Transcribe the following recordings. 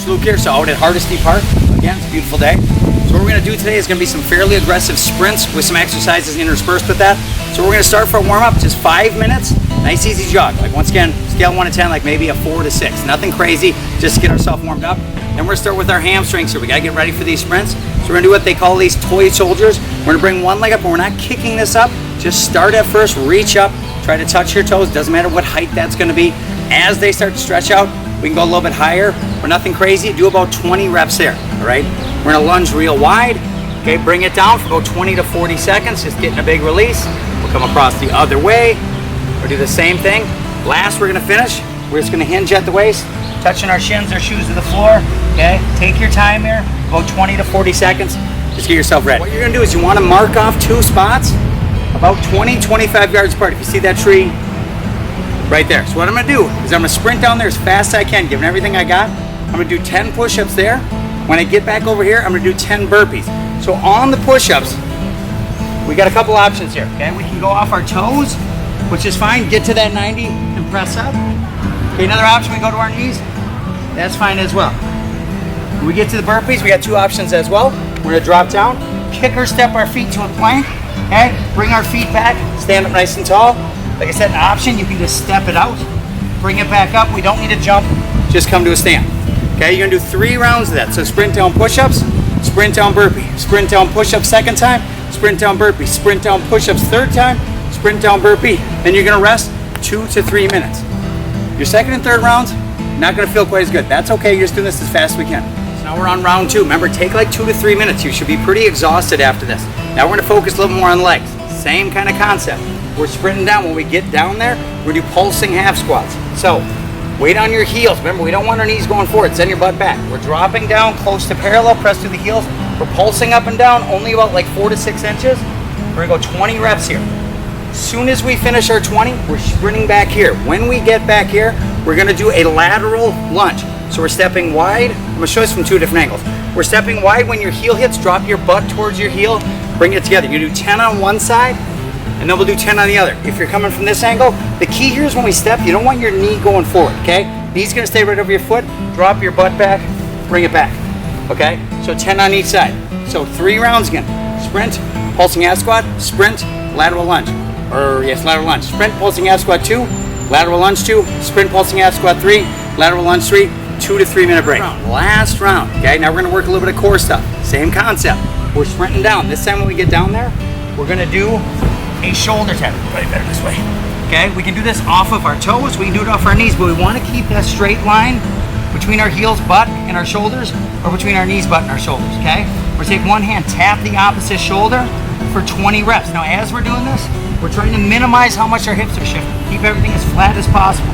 Coach Luke here, so out at Hardesty Park. Again, it's a beautiful day. So what we're going to do today is going to be some fairly aggressive sprints with some exercises interspersed with that. So we're going to start for a warm-up, just 5 minutes, nice easy jog. Like once again, scale 1 to 10, like maybe a 4 to 6. Nothing crazy, just to get ourselves warmed up. Then we're going to start with our hamstrings here. We got to get ready for these sprints. So we're going to do what they call these toy soldiers. We're going to bring one leg up, and we're not kicking this up. Just start at first, reach up, try to touch your toes. Doesn't matter what height that's going to be. As they start to stretch out, we can go a little bit higher, but nothing crazy. Do about 20 reps there, all right? We're gonna lunge real wide. Okay, bring it down for about 20 to 40 seconds, just getting a big release. We'll come across the other way. We'll do the same thing. Last, we're gonna finish. We're just gonna hinge at the waist, touching our shins or shoes to the floor, okay? Take your time here, about 20 to 40 seconds. Just get yourself ready. What you're gonna do is you wanna mark off 2 spots, about 20, 25 yards apart. If you see that tree, right there. So what I'm gonna do is I'm gonna sprint down there as fast as I can, given everything I got. I'm gonna do 10 push-ups there. When I get back over here, I'm gonna do 10 burpees. So on the push-ups, we got a couple options here, okay? We can go off our toes, which is fine. Get to that 90 and press up. Okay, another option, we go to our knees. That's fine as well. When we get to the burpees, we got 2 options as well. We're gonna drop down, kick or step our feet to a plank, okay? Bring our feet back, stand up nice and tall. Like I said, an option, you can just step it out, bring it back up. We don't need to jump, just come to a stand. Okay, you're gonna do 3 rounds of that. So sprint down push-ups, sprint down burpee, sprint down push-ups second time, sprint down burpee, sprint down push-ups third time, sprint down burpee. Then you're gonna rest 2 to 3 minutes. Your second and third rounds, not gonna feel quite as good. That's okay, you're just doing this as fast as we can. So now we're on round 2. Remember, take like 2 to 3 minutes. You should be pretty exhausted after this. Now we're gonna focus a little more on legs. Same kind of concept. We're sprinting down. When we get down there, we're gonna do pulsing half squats. So, weight on your heels. Remember, we don't want our knees going forward. Send your butt back. We're dropping down close to parallel, press through the heels. We're pulsing up and down, only about like 4 to 6 inches. We're gonna go 20 reps here. As soon as we finish our 20, we're sprinting back here. When we get back here, we're gonna do a lateral lunge. So we're stepping wide. I'm gonna show this from 2 different angles. We're stepping wide. When your heel hits, drop your butt towards your heel, bring it together. You do 10 on one side, and then we'll do 10 on the other. If you're coming from this angle, the key here is when we step, you don't want your knee going forward, okay? Knee's gonna stay right over your foot, drop your butt back, bring it back, okay? So 10 on each side. So 3 rounds again. Sprint, pulsing half squat, sprint, lateral lunge. Lateral lunge. Sprint, pulsing half squat 2, lateral lunge 2, sprint, pulsing half squat 3, lateral lunge 3, 2 to 3 minute break. Last round, okay? Now we're gonna work a little bit of core stuff. Same concept. We're sprinting down. This time when we get down there, we're gonna do a shoulder tap. Probably better this way. Okay, we can do this off of our toes, we can do it off our knees, but we want to keep that straight line between our heels, butt, and our shoulders, or between our knees, butt, and our shoulders, okay? We're gonna take one hand, tap the opposite shoulder for 20 reps. Now, as we're doing this, we're trying to minimize how much our hips are shifting. Keep everything as flat as possible.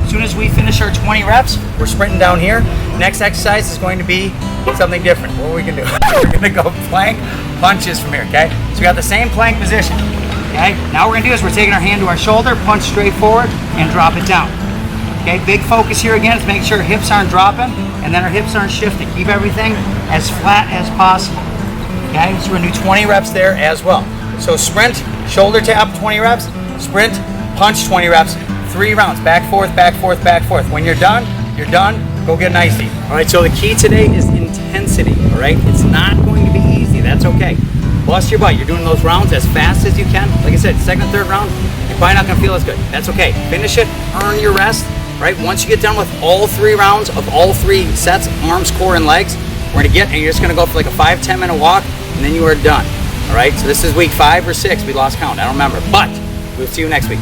As soon as we finish our 20 reps, we're sprinting down here. Next exercise is going to be something different. What are we gonna do? We're gonna go plank punches from here, okay? So we got the same plank position. Okay, now what we're gonna do is we're taking our hand to our shoulder, punch straight forward, and drop it down. Okay, big focus here again is make sure our hips aren't dropping, and then our hips aren't shifting. Keep everything as flat as possible. Okay, so we're gonna do 20 reps there as well. So sprint, shoulder tap, 20 reps, sprint, punch, 20 reps, 3 rounds, back, forth, back, forth, back, forth. When you're done, go get an icy. All right, so the key today is intensity, all right? It's not going to be easy, that's okay. Bust your butt. You're doing those rounds as fast as you can. Like I said, second, third round, you're probably not gonna feel as good. That's okay. Finish it, earn your rest, right? Once you get done with all 3 rounds of all 3 sets, arms, core, and legs, and you're just gonna go for like a 5-10 minute walk, and then you are done. All right, so this is week 5 or 6, we lost count, I don't remember. But we'll see you next week.